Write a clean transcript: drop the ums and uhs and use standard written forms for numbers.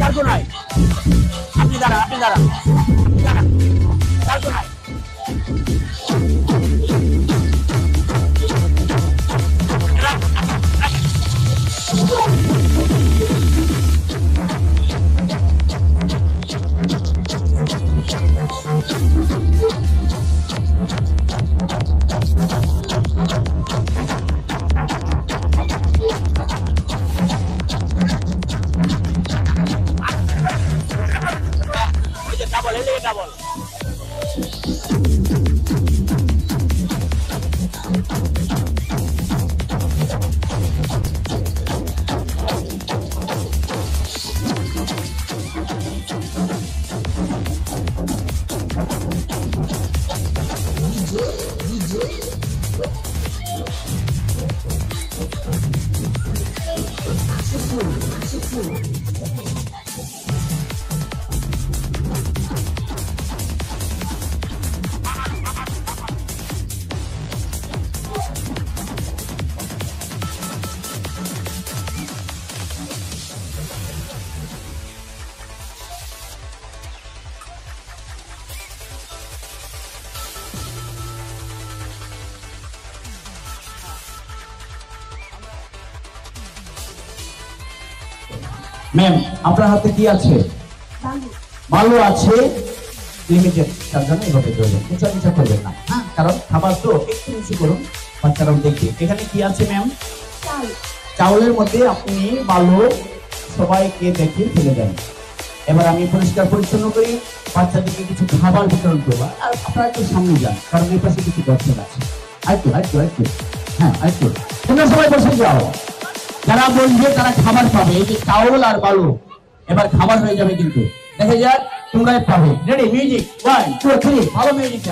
চারজন নাই, আপনি দাঁড়ান, দাঁড়ান, চারজন নাই। ম্যাম, আপনার হাতে কি আছে? বালু আছে, লিমিটেড, তার জন্য এভাবে ধরবেন, উঁচা নিচা করবেন না, হ্যাঁ, কারণ খাবার তো একটু নিচু করুন, বাচ্চারাও দেখবে। এখানে কি আছে ম্যাম? চাউলের মধ্যে আপনি বালু সবাইকে দেখে ফেলে দেন। এবার আমি পরিষ্কার পরিচ্ছন্ন করি, বাচ্চাদেরকে কিছু খাবার বিতরণ করবো, আর আপনারা একটু সামনে যান, কারণ এই পাশে কিছু দর্শক আছে। আরেকটু আরেকটু আরেকটু, হ্যাঁ আরেকটু, তোমরা সবাই বসে যাও। যারা বলবে তারা খাবার পাবে। এই যে চাউল আর বালু এবার খাবার হয়ে যাবে, কিন্তু দেখে যাক তোমরা পাবে। রেডি, মিউজিক, 1 2 3, ভালো মিউজিক।